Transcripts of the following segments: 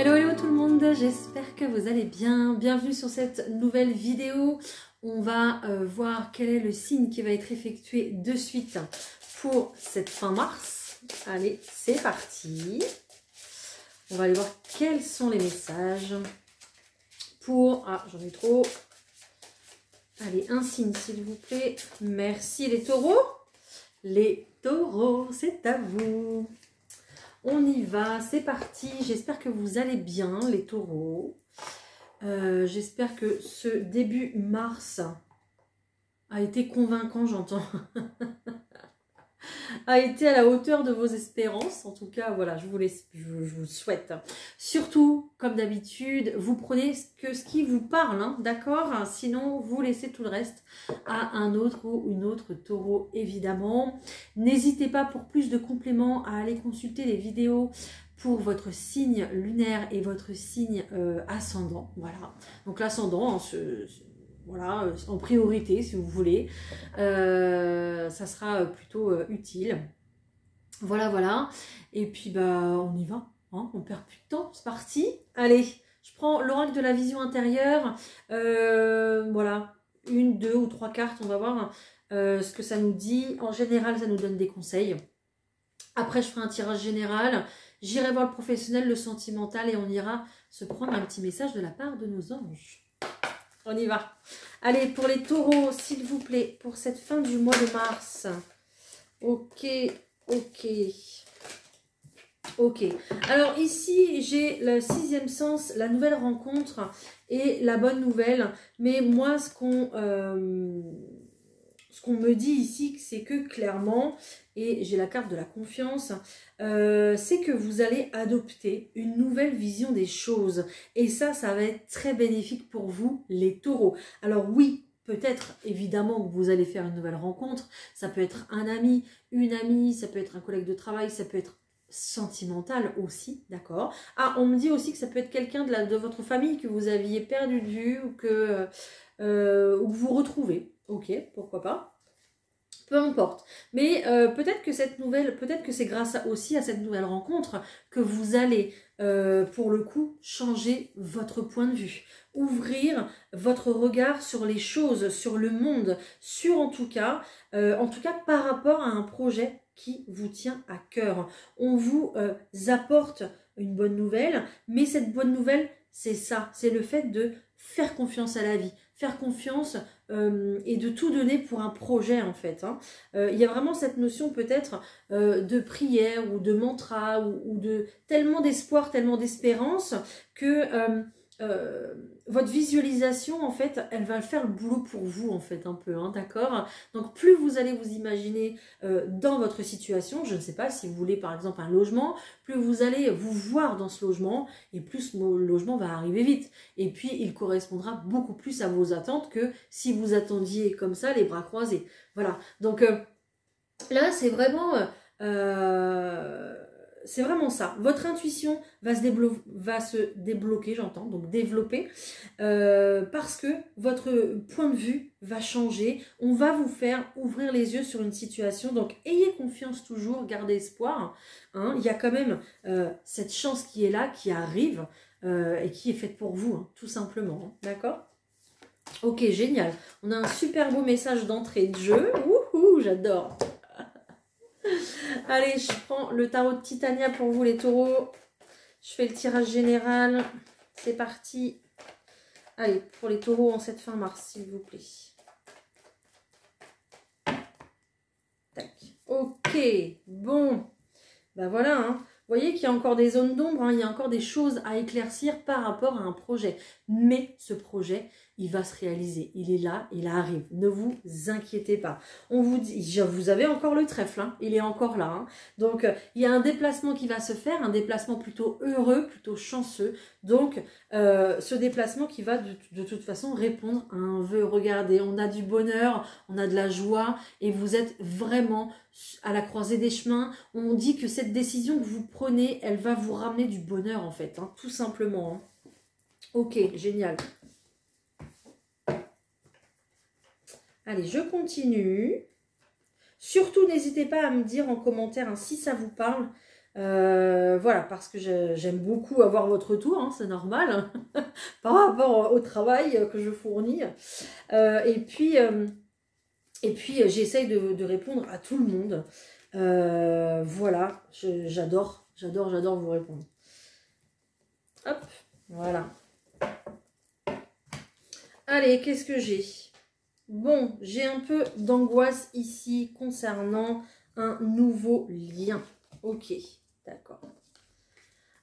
Hello hello tout le monde, j'espère que vous allez bien. Bienvenue sur cette nouvelle vidéo. On va voir quel est le signe qui va être effectué de suite pour cette fin mars. Allez, c'est parti. On va aller voir quels sont les messages pour... Ah, j'en ai trop. Allez, un signe s'il vous plaît. Merci les taureaux. Les taureaux, c'est à vous. On y va, c'est parti. J'espère que vous allez bien, les taureaux. J'espère que ce début mars a été convaincant, j'entends. A été à la hauteur de vos espérances. En tout cas, voilà, je vous le souhaite. Surtout, comme d'habitude, vous prenez ce qui vous parle, hein, d'accord? Sinon, vous laissez tout le reste à un autre ou une autre taureau, évidemment. N'hésitez pas, pour plus de compléments, à aller consulter les vidéos pour votre signe lunaire et votre signe ascendant. Voilà. Donc l'ascendant, hein, voilà, en priorité si vous voulez, ça sera plutôt utile. Voilà, voilà. Et puis bah on y va, hein, on perd plus de temps, c'est parti. Allez, je prends l'oracle de la vision intérieure. Voilà, une, deux ou trois cartes, on va voir ce que ça nous dit. En général, ça nous donne des conseils. Après, je ferai un tirage général. J'irai voir le professionnel, le sentimental, et on ira se prendre un petit message de la part de nos anges. On y va. Allez, pour les taureaux, s'il vous plaît, pour cette fin du mois de mars. Ok, ok. Ok. Alors ici, j'ai le sixième sens, la nouvelle rencontre et la bonne nouvelle. Mais moi, ce qu'on me dit ici, c'est que clairement, et j'ai la carte de la confiance, c'est que vous allez adopter une nouvelle vision des choses. Et ça va être très bénéfique pour vous, les taureaux. Alors oui, peut-être évidemment que vous allez faire une nouvelle rencontre. Ça peut être un ami, une amie, ça peut être un collègue de travail, ça peut être sentimental aussi, d'accord. Ah, on me dit aussi que ça peut être quelqu'un de votre famille que vous aviez perdu de vue ou que vous retrouvez. Ok, pourquoi pas. Peu importe. Mais peut-être que cette nouvelle, peut-être que c'est grâce aussi à cette nouvelle rencontre que vous allez, pour le coup, changer votre point de vue. Ouvrir votre regard sur les choses, sur le monde, sur en tout cas par rapport à un projet qui vous tient à cœur. On vous apporte une bonne nouvelle, mais cette bonne nouvelle, c'est ça, c'est le fait de faire confiance à la vie, faire confiance et de tout donner pour un projet en fait. Hein. Il y a vraiment cette notion peut-être de prière ou de mantra ou de tellement d'espoir, tellement d'espérance que votre visualisation en fait, elle va faire le boulot pour vous en fait un peu, hein, d'accord? Donc plus vous allez vous imaginer dans votre situation, je ne sais pas si vous voulez par exemple un logement, plus vous allez vous voir dans ce logement et plus le logement va arriver vite. Et puis il correspondra beaucoup plus à vos attentes que si vous attendiez comme ça les bras croisés. Voilà, donc là c'est vraiment ça. Votre intuition va se débloquer, j'entends, donc développer, parce que votre point de vue va changer. On va vous faire ouvrir les yeux sur une situation. Donc, ayez confiance toujours, gardez espoir. Hein. Il y a quand même cette chance qui est là, qui arrive et qui est faite pour vous, hein, tout simplement. Hein. D'accord ? Ok, génial. On a un super beau message d'entrée de jeu. Wouhou, j'adore. Allez, je prends le tarot de Titania pour vous les taureaux. Je fais le tirage général. C'est parti. Allez, pour les taureaux en cette fin mars, s'il vous plaît. Tac. Ok, bon. Ben voilà, hein. Vous voyez qu'il y a encore des zones d'ombre, hein. Il y a encore des choses à éclaircir par rapport à un projet. Mais ce projet, il va se réaliser. Il est là, il arrive. Ne vous inquiétez pas. On vous dit, vous avez encore le trèfle, hein. Il est encore là. Hein. Donc, il y a un déplacement qui va se faire, un déplacement plutôt heureux, plutôt chanceux. Donc, ce déplacement qui va de toute façon répondre à un vœu. Regardez, on a du bonheur, on a de la joie et vous êtes vraiment à la croisée des chemins. On dit que cette décision que vous prenez, elle va vous ramener du bonheur en fait, hein, tout simplement. Hein. Ok, génial. Allez, je continue. Surtout, n'hésitez pas à me dire en commentaire hein, si ça vous parle. Voilà, parce que j'aime beaucoup avoir votre retour, hein, c'est normal, hein, par rapport au travail que je fournis. J'essaye de répondre à tout le monde. Voilà, j'adore vous répondre. Hop, voilà. Allez, qu'est-ce que j'ai? Bon, j'ai un peu d'angoisse ici concernant un nouveau lien. Ok, d'accord.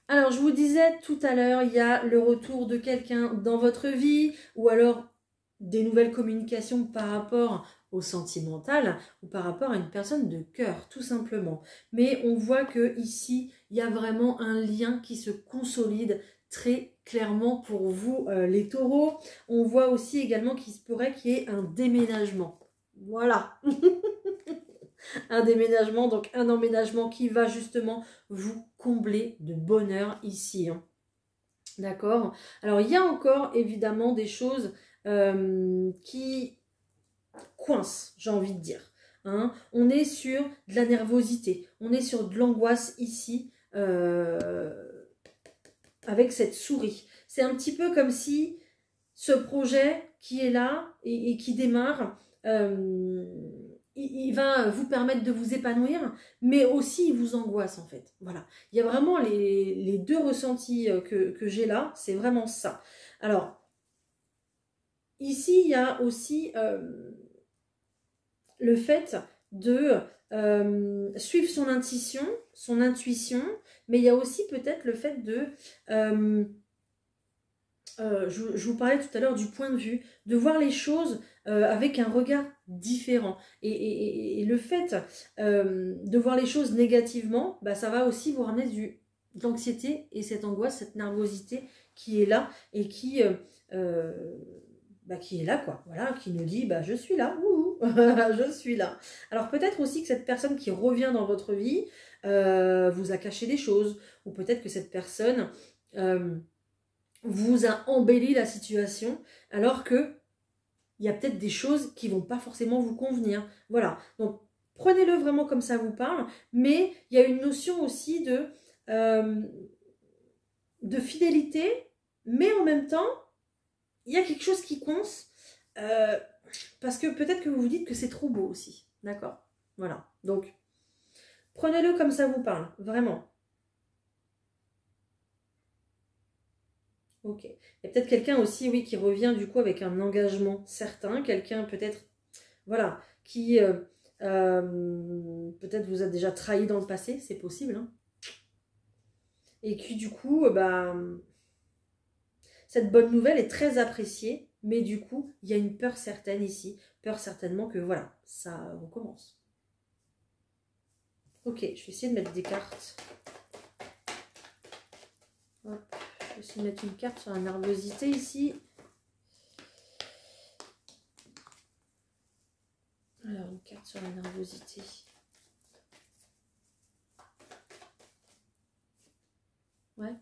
Alors, je vous disais tout à l'heure, il y a le retour de quelqu'un dans votre vie, ou alors des nouvelles communications par rapport au sentimental, ou par rapport à une personne de cœur, tout simplement. Mais on voit que ici, il y a vraiment un lien qui se consolide très clairement pour vous, les taureaux. On voit aussi également qu'il se pourrait qu'il y ait un déménagement. Voilà. Un déménagement, donc un emménagement qui va justement vous combler de bonheur ici. Hein. D'accord? Alors, il y a encore évidemment des choses qui coincent, j'ai envie de dire. Hein. On est sur de la nervosité, on est sur de l'angoisse ici avec cette souris. C'est un petit peu comme si ce projet qui est là et qui démarre, il va vous permettre de vous épanouir, mais aussi il vous angoisse en fait. Voilà. Il y a vraiment les deux ressentis que j'ai là, c'est vraiment ça. Alors, ici, il y a aussi le fait de suivre son intuition, mais il y a aussi peut-être le fait de... je vous parlais tout à l'heure du point de vue, de voir les choses avec un regard différent. Et le fait de voir les choses négativement, bah, ça va aussi vous ramener de l'anxiété et cette angoisse, cette nervosité qui est là et qui est là, quoi. Voilà, qui nous dit, bah, je suis là, je suis là. Alors peut-être aussi que cette personne qui revient dans votre vie vous a caché des choses, ou peut-être que cette personne... vous a embelli la situation, alors que il y a peut-être des choses qui vont pas forcément vous convenir. Voilà, donc prenez-le vraiment comme ça vous parle, mais il y a une notion aussi de fidélité, mais en même temps, il y a quelque chose qui coince, parce que peut-être que vous vous dites que c'est trop beau aussi, d'accord? Voilà, donc prenez-le comme ça vous parle, vraiment. Ok. Il y a peut-être quelqu'un aussi, oui, qui revient du coup avec un engagement certain. Quelqu'un peut-être, voilà, qui peut-être vous a déjà trahi dans le passé, c'est possible. Hein. Et qui du coup, cette bonne nouvelle est très appréciée. Mais du coup, il y a une peur certaine ici. Peur certainement que, voilà, ça recommence. Ok, je vais essayer de mettre des cartes. Hop. Je vais essayer de mettre une carte sur la nervosité ici. Alors, une carte sur la nervosité. Ouais.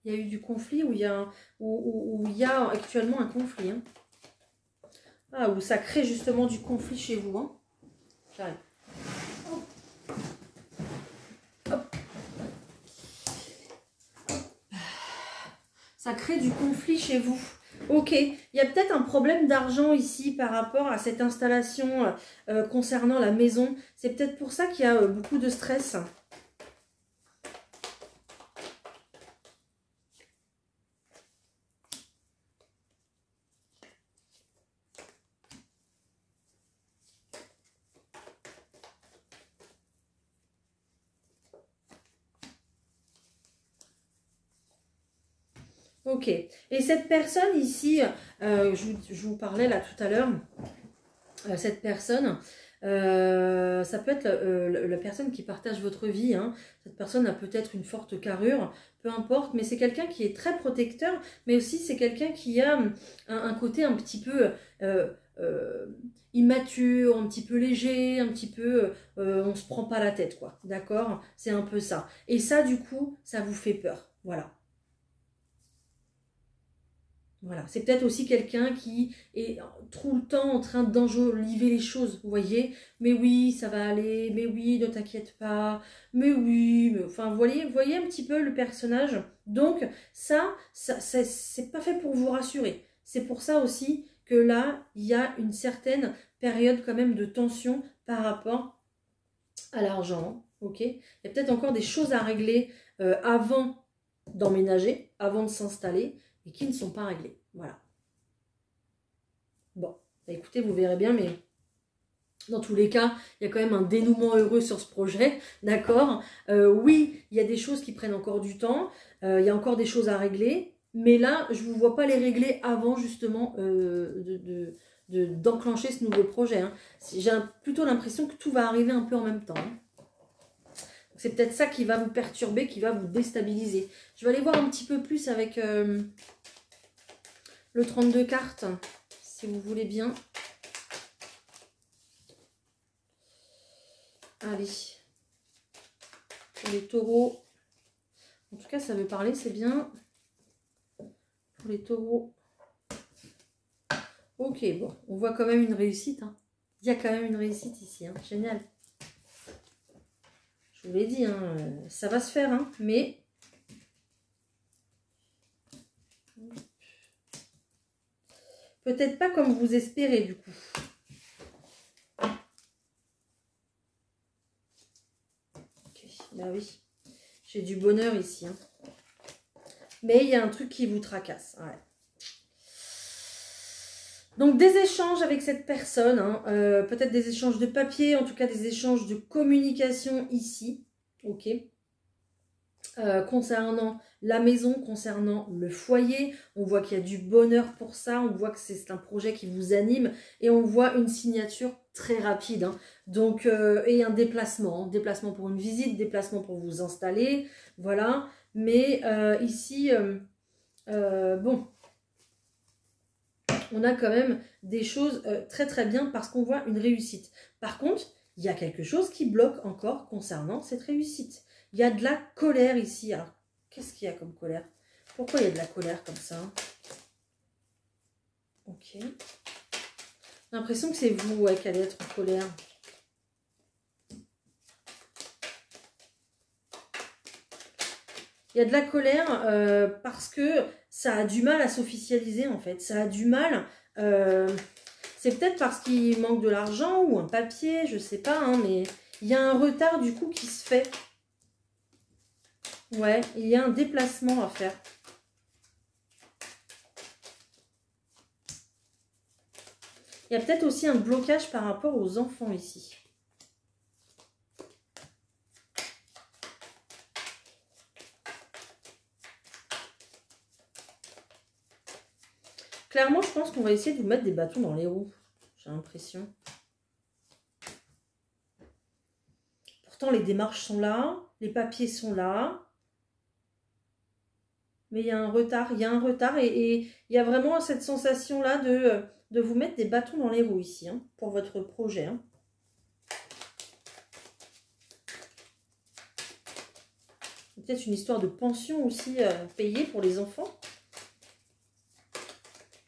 Il y a eu du conflit où il y a, actuellement un conflit. Hein. Ah, où ça crée justement du conflit chez vous. Hein. J'arrive. Hop. Ça crée du conflit chez vous. Ok, il y a peut-être un problème d'argent ici par rapport à cette installation concernant la maison. C'est peut-être pour ça qu'il y a beaucoup de stress. Ok, et cette personne ici, je vous parlais là tout à l'heure, cette personne, ça peut être la personne qui partage votre vie, hein. Cette personne a peut-être une forte carrure, peu importe, mais c'est quelqu'un qui est très protecteur, mais aussi c'est quelqu'un qui a un côté un petit peu immature, un petit peu léger, un petit peu, on se prend pas la tête, quoi, d'accord? C'est un peu ça. Et ça, du coup, ça vous fait peur, voilà. Voilà, c'est peut-être aussi quelqu'un qui est tout le temps en train d'enjoliver les choses, vous voyez. Mais oui, ça va aller, mais oui, ne t'inquiète pas, mais oui, mais... enfin, voyez un petit peu le personnage. Donc, ça c'est pas fait pour vous rassurer. C'est pour ça aussi que là, il y a une certaine période quand même de tension par rapport à l'argent, ok. Il y a peut-être encore des choses à régler avant d'emménager, avant de s'installer, et qui ne sont pas réglées. Voilà. Bon, bah écoutez, vous verrez bien, mais dans tous les cas, il y a quand même un dénouement heureux sur ce projet, d'accord. Oui, il y a des choses qui prennent encore du temps, il y a encore des choses à régler, mais là, je ne vous vois pas les régler avant justement d'enclencher ce nouveau projet. Hein. J'ai plutôt l'impression que tout va arriver un peu en même temps. Hein. C'est peut-être ça qui va vous perturber, qui va vous déstabiliser. Je vais aller voir un petit peu plus avec le 32 cartes, si vous voulez bien. Allez. Pour les taureaux. En tout cas, ça veut parler, c'est bien. Pour les taureaux. Ok, bon. On voit quand même une réussite. Hein. Il y a quand même une réussite ici. Hein. Génial. Je vous l'ai dit, hein, ça va se faire, hein, mais peut-être pas comme vous espérez du coup. Okay, bah oui, j'ai du bonheur ici. Hein. Mais il y a un truc qui vous tracasse. Ouais. Donc des échanges avec cette personne, hein, peut-être des échanges de papier, en tout cas des échanges de communication ici, ok. Concernant la maison, concernant le foyer, on voit qu'il y a du bonheur pour ça, on voit que c'est un projet qui vous anime et on voit une signature très rapide. Hein. Donc, et un déplacement, déplacement pour une visite, déplacement pour vous installer, voilà. Mais ici, bon... on a quand même des choses très très bien parce qu'on voit une réussite. Par contre, il y a quelque chose qui bloque encore concernant cette réussite. Il y a de la colère ici. Alors, qu'est-ce qu'il y a comme colère? Pourquoi il y a de la colère comme ça? Ok. J'ai l'impression que c'est vous qui allez être en colère. Il y a de la colère parce que ça a du mal à s'officialiser en fait. Ça a du mal... c'est peut-être parce qu'il manque de l'argent ou un papier, je sais pas, hein, mais il y a un retard du coup qui se fait. Ouais, il y a un déplacement à faire. Il y a peut-être aussi un blocage par rapport aux enfants ici. Clairement, je pense qu'on va essayer de vous mettre des bâtons dans les roues. J'ai l'impression. Pourtant, les démarches sont là, les papiers sont là. Mais il y a un retard, et il y a vraiment cette sensation-là de vous mettre des bâtons dans les roues ici, hein, pour votre projet. Hein. Peut-être une histoire de pension aussi payée pour les enfants.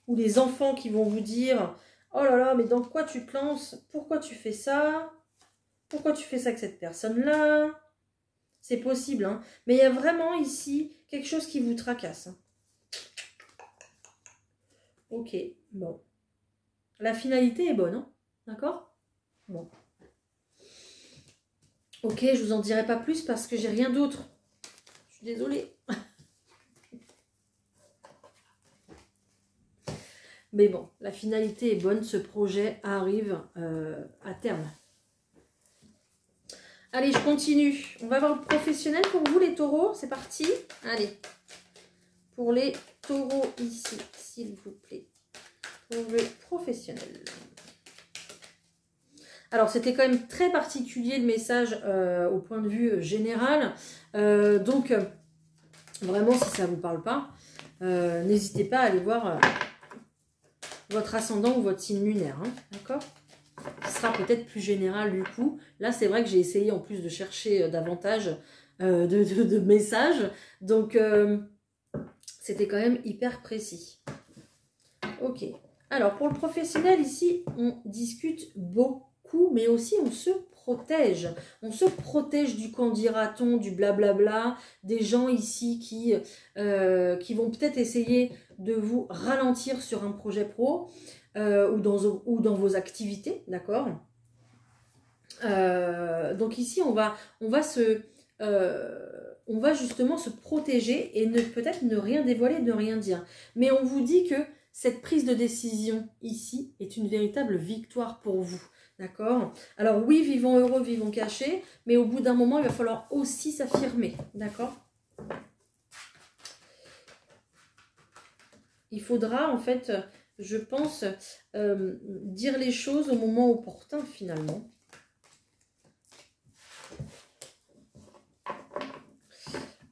Ou les enfants qui vont vous dire « Oh là là, mais dans quoi tu te lances? Pourquoi tu fais ça? Pourquoi tu fais ça avec cette personne-là » C'est possible, hein. Mais il y a vraiment ici quelque chose qui vous tracasse. Hein. Ok, bon. La finalité est bonne, hein. D'accord? Bon. Ok, je vous en dirai pas plus parce que j'ai rien d'autre. Je suis désolée. Mais bon, la finalité est bonne. Ce projet arrive à terme. Allez, je continue. On va voir le professionnel pour vous, les taureaux. C'est parti. Allez. Pour les taureaux ici, s'il vous plaît. Pour le professionnel. Alors, c'était quand même très particulier le message au point de vue général. Donc, vraiment, si ça ne vous parle pas, n'hésitez pas à aller voir votre ascendant ou votre signe lunaire. Hein, d'accord ? Ce sera peut-être plus général du coup. Là, c'est vrai que j'ai essayé en plus de chercher davantage de messages. Donc, c'était quand même hyper précis. Ok. Alors, pour le professionnel, ici, on discute beaucoup, mais aussi on se protège. On se protège du qu'en dira-t-on, du blablabla, des gens ici qui vont peut-être essayer de vous ralentir sur un projet pro ou dans vos activités, d'accord? Donc ici, on va justement se protéger et peut-être ne rien dévoiler, ne rien dire. Mais on vous dit que cette prise de décision ici est une véritable victoire pour vous. D'accord? Alors oui, vivons heureux, vivons cachés, mais au bout d'un moment, il va falloir aussi s'affirmer. D'accord? Il faudra, en fait, je pense, dire les choses au moment opportun, finalement.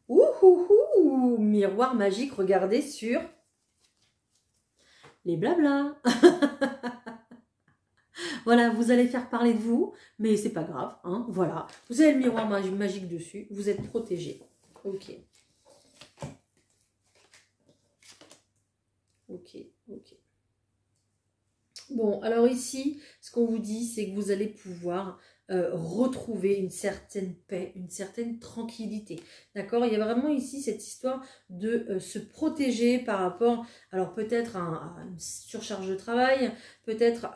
Ouhouhou, miroir magique, regardez sur les blablas. Voilà, vous allez faire parler de vous, mais c'est pas grave, hein, voilà. Vous avez le miroir magique dessus, vous êtes protégé. Ok. Ok, ok. Bon, alors ici, ce qu'on vous dit, c'est que vous allez pouvoir retrouver une certaine paix, une certaine tranquillité. D'accord? Il y a vraiment ici cette histoire de se protéger par rapport, alors peut-être à une surcharge de travail, peut-être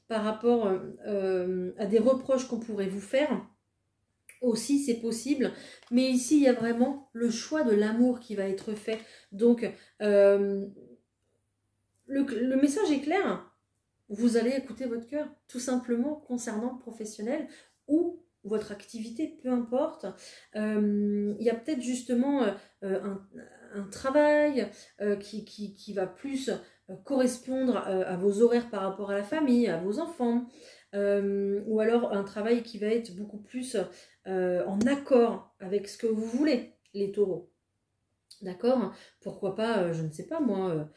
par rapport à des reproches qu'on pourrait vous faire. Aussi, c'est possible. Mais ici, il y a vraiment le choix de l'amour qui va être fait. Donc, le message est clair. Vous allez écouter votre cœur, tout simplement concernant le professionnel ou votre activité, peu importe. Il y a peut-être justement un travail qui va plus correspondre à vos horaires par rapport à la famille, à vos enfants, ou alors un travail qui va être beaucoup plus en accord avec ce que vous voulez, les taureaux. D'accord? Pourquoi pas, je ne sais pas moi...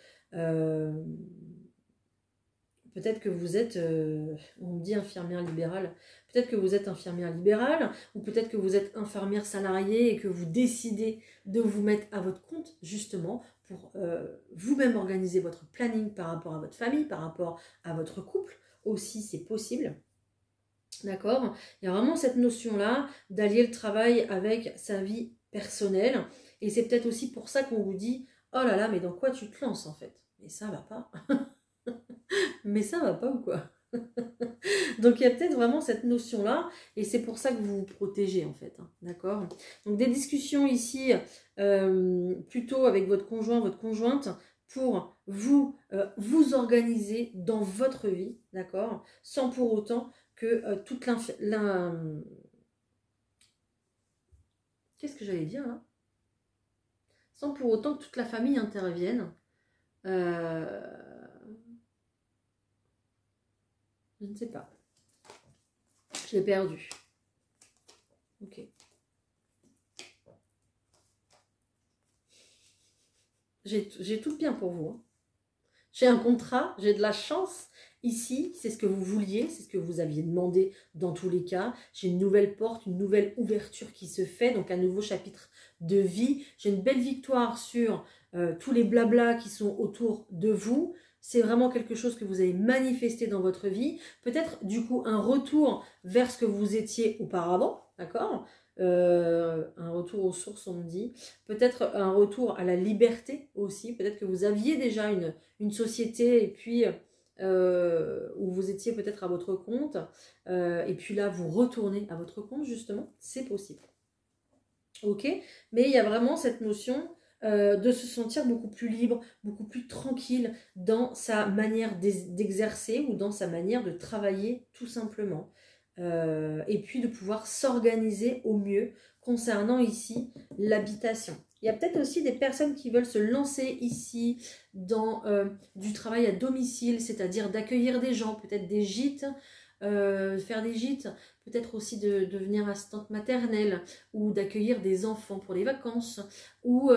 peut-être que vous êtes, on me dit infirmière libérale, peut-être que vous êtes infirmière libérale, ou peut-être que vous êtes infirmière salariée et que vous décidez de vous mettre à votre compte, justement, pour vous-même organiser votre planning par rapport à votre famille, par rapport à votre couple, aussi c'est possible. D'accord? Il y a vraiment cette notion-là d'allier le travail avec sa vie personnelle, et c'est peut-être aussi pour ça qu'on vous dit, oh là là, mais dans quoi tu te lances en fait? Mais ça va pas. Mais ça va pas ou quoi? Donc il y a peut-être vraiment cette notion-là, et c'est pour ça que vous vous protégez en fait, hein, d'accord? Donc des discussions ici, plutôt avec votre conjoint, votre conjointe, pour vous, vous organiser dans votre vie, d'accord? Sans pour autant que toute Qu'est-ce que j'allais dire là? Sans pour autant que toute la famille intervienne. Je ne sais pas. Je l'ai perdu. Ok. J'ai tout bien pour vous. Hein. J'ai un contrat, j'ai de la chance. Ici, c'est ce que vous vouliez, c'est ce que vous aviez demandé dans tous les cas. J'ai une nouvelle porte, une nouvelle ouverture qui se fait, donc un nouveau chapitre de vie. J'ai une belle victoire sur tous les blablas qui sont autour de vous. C'est vraiment quelque chose que vous avez manifesté dans votre vie. Peut-être du coup un retour vers ce que vous étiez auparavant, d'accord ? Un retour aux sources, on me dit. Peut-être un retour à la liberté aussi. Peut-être que vous aviez déjà une société et puis où vous étiez peut-être à votre compte. Et puis là, vous retournez à votre compte, justement. C'est possible. Ok? Mais il y a vraiment cette notion de se sentir beaucoup plus libre, beaucoup plus tranquille dans sa manière d'exercer ou dans sa manière de travailler, tout simplement. Et puis de pouvoir s'organiser au mieux concernant ici l'habitation. Il y a peut-être aussi des personnes qui veulent se lancer ici dans du travail à domicile, c'est-à-dire d'accueillir des gens, peut-être des gîtes, faire des gîtes, peut-être aussi de devenir assistante maternelle ou d'accueillir des enfants pour les vacances ou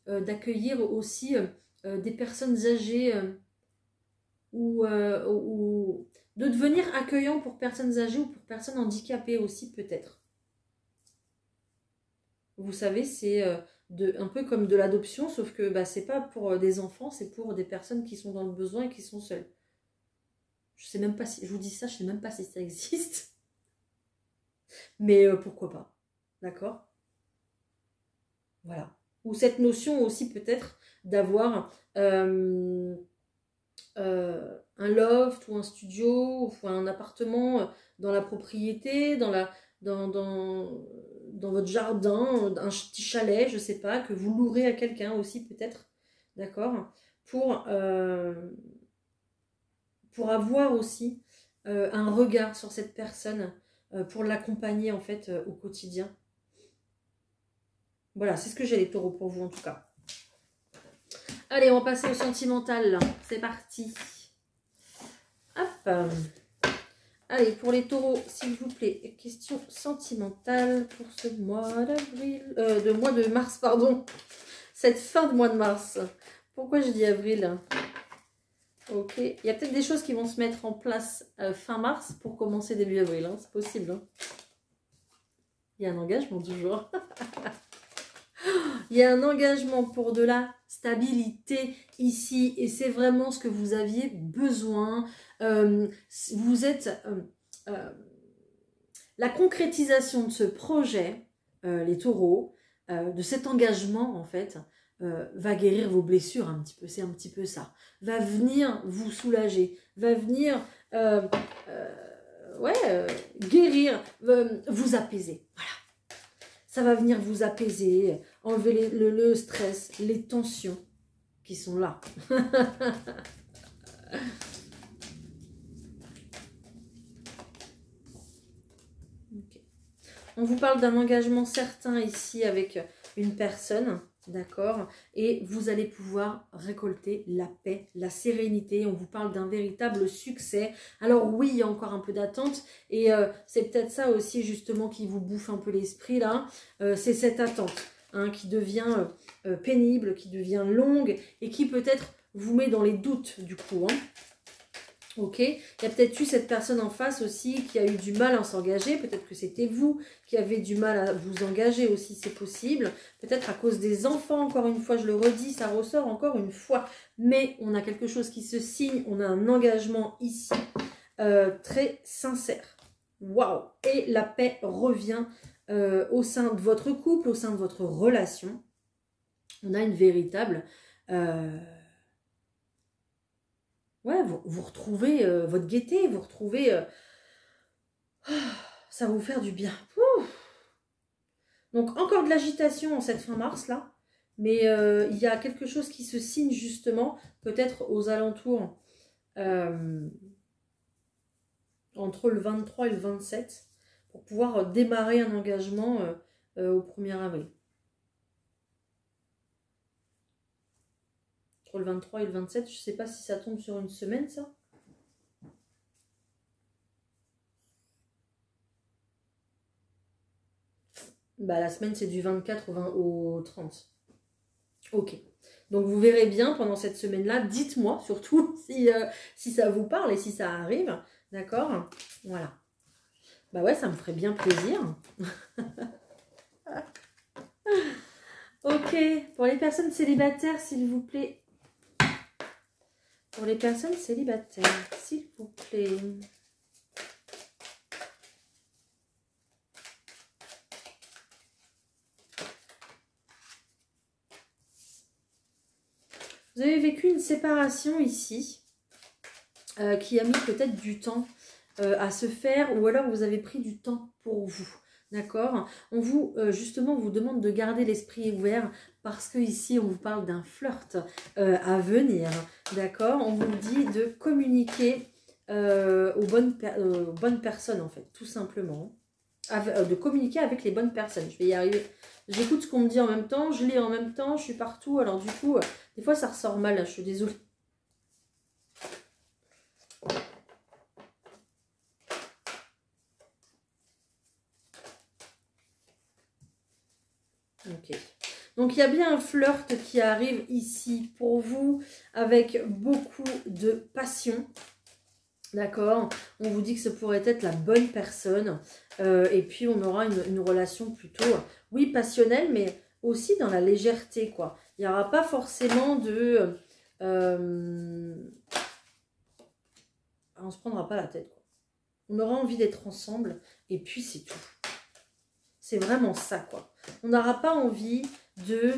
d'accueillir aussi des personnes âgées ou de devenir accueillant pour personnes âgées ou pour personnes handicapées aussi peut-être. Vous savez, c'est un peu comme de l'adoption, sauf que bah, c'est pas pour des enfants, c'est pour des personnes qui sont dans le besoin et qui sont seules. Je sais même pas si, je vous dis ça, je sais même pas si ça existe. Mais pourquoi pas, d'accord? Voilà. Ou cette notion aussi peut-être d'avoir un loft ou un studio ou un appartement dans la propriété, dans votre jardin, un petit chalet, je sais pas, que vous louerez à quelqu'un aussi peut-être, d'accord, pour avoir aussi un regard sur cette personne, pour l'accompagner en fait au quotidien. Voilà, c'est ce que j'ai les taureaux pour vous en tout cas. Allez, on va passer au sentimental. C'est parti. Hop. Allez, pour les taureaux, s'il vous plaît, question sentimentale pour ce mois d'avril. Mois de mars, pardon. Cette fin de mois de mars. Pourquoi je dis avril? Ok. Il y a peut-être des choses qui vont se mettre en place fin mars pour commencer début avril. Hein. C'est possible. Hein. Il y a un engagement toujours. Il y a un engagement pour de la stabilité ici et c'est vraiment ce que vous aviez besoin. Vous êtes la concrétisation de ce projet, les taureaux, de cet engagement en fait, va guérir vos blessures un petit peu, c'est un petit peu ça. Va venir vous soulager, va venir guérir, vous apaiser. Voilà. Ça va venir vous apaiser, enlever le stress, les tensions qui sont là. Okay. On vous parle d'un engagement certain ici avec une personne, d'accord? Et vous allez pouvoir récolter la paix, la sérénité. On vous parle d'un véritable succès. Alors oui, il y a encore un peu d'attente. Et c'est peut-être ça aussi justement qui vous bouffe un peu l'esprit là. C'est cette attente hein, qui devient pénible, qui devient longue et qui peut-être vous met dans les doutes du coup. Hein. Ok, il y a peut-être eu cette personne en face aussi qui a eu du mal à s'engager. Peut-être que c'était vous qui avez du mal à vous engager aussi, c'est possible. Peut-être à cause des enfants, encore une fois, je le redis, ça ressort encore une fois. Mais on a quelque chose qui se signe, on a un engagement ici très sincère. Waouh! Et la paix revient au sein de votre couple, au sein de votre relation. On a une véritable... ouais, vous retrouvez votre gaieté, vous retrouvez... ça va vous faire du bien. Ouh. Donc, encore de l'agitation en cette fin mars, là. Mais il y a quelque chose qui se signe, justement, peut-être aux alentours, entre le 23 et le 27, pour pouvoir démarrer un engagement au 1er avril. Entre le 23 et le 27, je ne sais pas si ça tombe sur une semaine, ça. Bah, la semaine, c'est du 24 au 30. Ok. Donc, vous verrez bien pendant cette semaine-là. Dites-moi surtout si ça vous parle et si ça arrive. D'accord? Voilà. Bah ouais, ça me ferait bien plaisir. Ok. Pour les personnes célibataires, s'il vous plaît. Pour les personnes célibataires, s'il vous plaît. Vous avez vécu une séparation ici qui a mis peut-être du temps à se faire ou alors vous avez pris du temps pour vous. D'accord? On vous, justement, on vous demande de garder l'esprit ouvert parce que ici on vous parle d'un flirt à venir. D'accord? On vous dit de communiquer aux bonnes personnes, en fait, tout simplement. De communiquer avec les bonnes personnes. Je vais y arriver. J'écoute ce qu'on me dit en même temps, je lis en même temps, je suis partout. Alors du coup, des fois ça ressort mal, là, je suis désolée. Ok. Donc il y a bien un flirt qui arrive ici pour vous avec beaucoup de passion. D'accord? On vous dit que ce pourrait être la bonne personne. Et puis on aura une relation plutôt, oui, passionnelle, mais aussi dans la légèreté, quoi. Il n'y aura pas forcément de... on ne se prendra pas la tête, quoi. On aura envie d'être ensemble, et puis c'est tout. C'est vraiment ça, quoi. On n'aura pas envie de...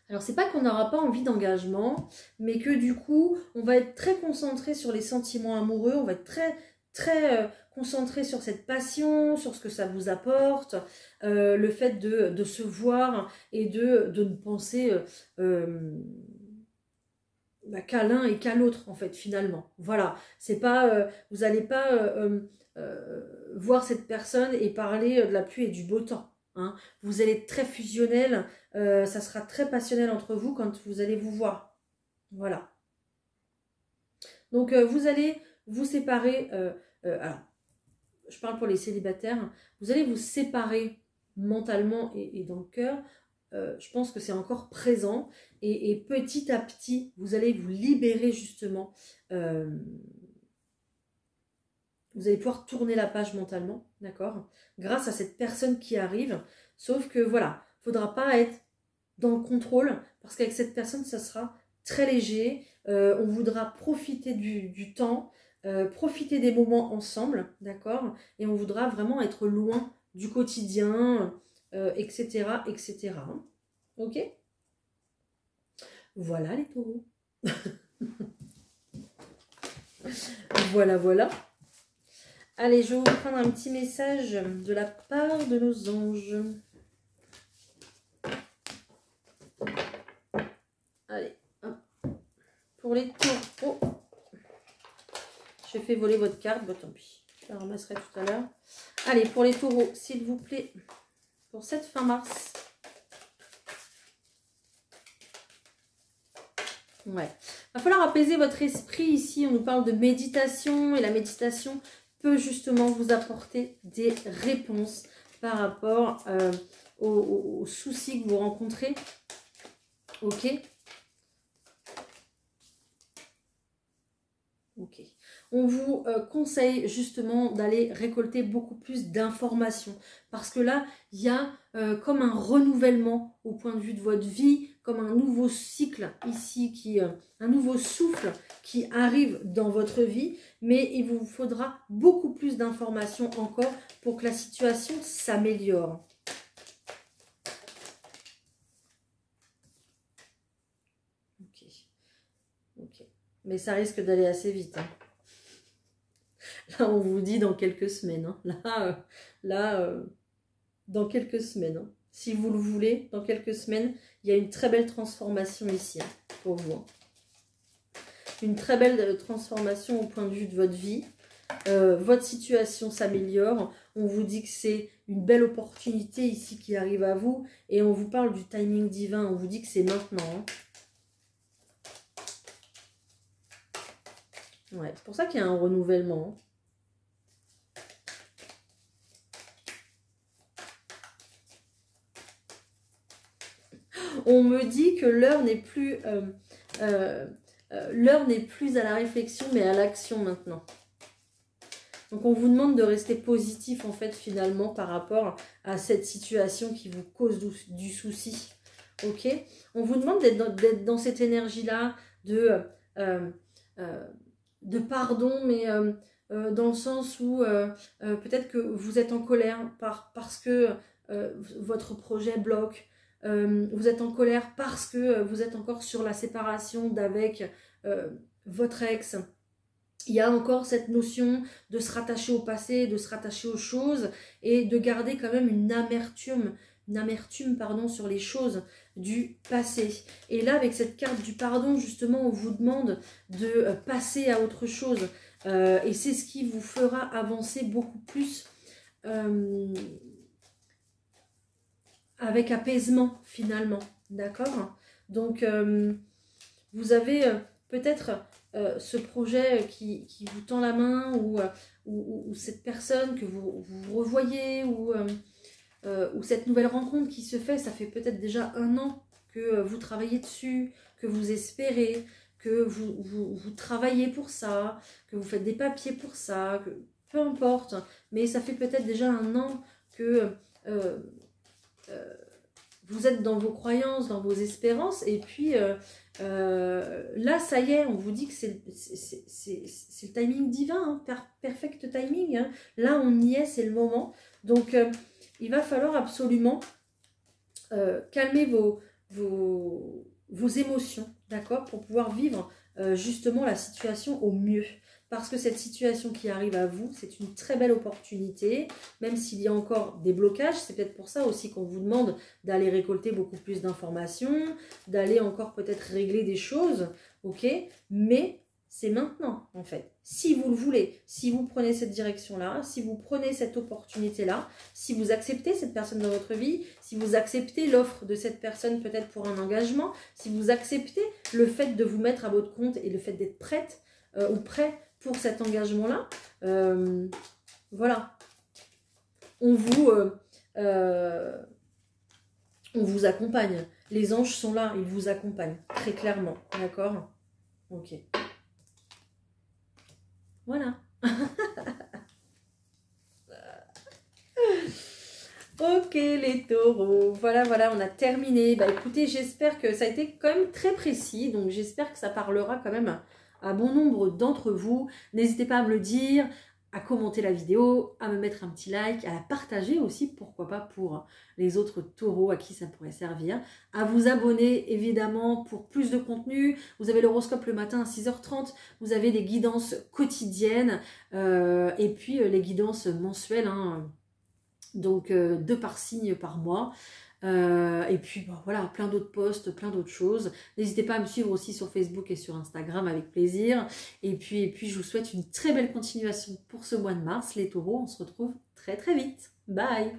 alors, c'est pas qu'on n'aura pas envie d'engagement, mais que du coup, on va être très concentré sur les sentiments amoureux, on va être très concentré sur cette passion, sur ce que ça vous apporte, le fait de se voir et de ne penser qu'à l'un et qu'à l'autre, en fait, finalement. Voilà, c'est pas, vous n'allez pas voir cette personne et parler de la pluie et du beau temps. Hein. Vous allez être très fusionnel, ça sera très passionnel entre vous quand vous allez vous voir. Voilà. Donc, vous allez vous séparer. Alors, je parle pour les célibataires. Vous allez vous séparer mentalement et dans le cœur. Je pense que c'est encore présent. Et petit à petit, vous allez vous libérer justement. Vous allez pouvoir tourner la page mentalement, d'accord? Grâce à cette personne qui arrive. Sauf que voilà, il ne faudra pas être dans le contrôle. Parce qu'avec cette personne, ça sera très léger. On voudra profiter du temps. Profiter des moments ensemble, d'accord? Et on voudra vraiment être loin du quotidien, etc., etc. Ok? Voilà les taureaux. Voilà, voilà. Allez, je vais vous prendre un petit message de la part de nos anges. Allez, hop. Pour les taureaux. J'ai fait voler votre carte, bah tant pis. Je la ramasserai tout à l'heure. Allez, pour les taureaux, s'il vous plaît, pour cette fin mars. Ouais. Il va falloir apaiser votre esprit ici. On nous parle de méditation et la méditation peut justement vous apporter des réponses par rapport aux soucis que vous rencontrez. Ok. Ok. On vous conseille justement d'aller récolter beaucoup plus d'informations. Parce que là, il y a comme un renouvellement au point de vue de votre vie, comme un nouveau cycle ici, un nouveau souffle qui arrive dans votre vie. Mais il vous faudra beaucoup plus d'informations encore pour que la situation s'améliore. Ok. Ok. Mais ça risque d'aller assez vite. Hein. Là, on vous dit dans quelques semaines. Hein. Là, dans quelques semaines. Hein. Si vous le voulez, dans quelques semaines, il y a une très belle transformation ici, hein, pour vous. Hein. Une très belle transformation au point de vue de votre vie. Votre situation s'améliore. On vous dit que c'est une belle opportunité ici qui arrive à vous. Et on vous parle du timing divin. On vous dit que c'est maintenant. Hein. Ouais, c'est pour ça qu'il y a un renouvellement. Hein. On me dit que l'heure n'est plus, plus à la réflexion, mais à l'action maintenant. Donc, on vous demande de rester positif, en fait, finalement, par rapport à cette situation qui vous cause du souci. Ok? On vous demande d'être dans cette énergie-là de pardon, mais dans le sens où peut-être que vous êtes en colère parce que votre projet bloque. Vous êtes en colère parce que vous êtes encore sur la séparation d'avec votre ex. Il y a encore cette notion de se rattacher au passé, de se rattacher aux choses et de garder quand même une amertume sur les choses du passé. Et là, avec cette carte du pardon, justement, on vous demande de passer à autre chose. Et c'est ce qui vous fera avancer beaucoup plus avec apaisement finalement, d'accord? Donc vous avez peut-être ce projet qui vous tend la main ou cette personne que vous revoyez ou cette nouvelle rencontre qui se fait, ça fait peut-être déjà 1 an que vous travaillez dessus, que vous espérez, que vous travaillez pour ça, que vous faites des papiers pour ça, que, peu importe. Mais ça fait peut-être déjà 1 an que vous êtes dans vos croyances, dans vos espérances. Et puis là, ça y est, on vous dit que c'est le timing divin, hein, perfect timing. Hein. Là, on y est, c'est le moment. Donc, il va falloir absolument calmer vos émotions, d'accord, pour pouvoir vivre justement la situation au mieux. Parce que cette situation qui arrive à vous, c'est une très belle opportunité, même s'il y a encore des blocages. C'est peut-être pour ça aussi qu'on vous demande d'aller récolter beaucoup plus d'informations, d'aller encore peut-être régler des choses, ok? Mais c'est maintenant, en fait. Si vous le voulez, si vous prenez cette direction-là, si vous prenez cette opportunité-là, si vous acceptez cette personne dans votre vie, si vous acceptez l'offre de cette personne peut-être pour un engagement, si vous acceptez le fait de vous mettre à votre compte et le fait d'être prête ou prêt pour cet engagement-là, voilà. On vous accompagne. Les anges sont là, ils vous accompagnent, très clairement, d'accord? Ok. Voilà. Ok les taureaux, voilà, on a terminé. Bah écoutez, j'espère que ça a été quand même très précis, donc j'espère que ça parlera quand même à bon nombre d'entre vous. N'hésitez pas à me le dire, à commenter la vidéo, à me mettre un petit like, à la partager aussi, pourquoi pas pour les autres taureaux à qui ça pourrait servir. À vous abonner évidemment pour plus de contenu. Vous avez l'horoscope le matin à 6h30, vous avez des guidances quotidiennes et puis les guidances mensuelles, hein. Donc 2 par signe par mois. Et puis bon, voilà, plein d'autres posts, plein d'autres choses. N'hésitez pas à me suivre aussi sur Facebook et sur Instagram avec plaisir. Et puis je vous souhaite une très belle continuation pour ce mois de mars, les taureaux. On se retrouve très très vite. Bye!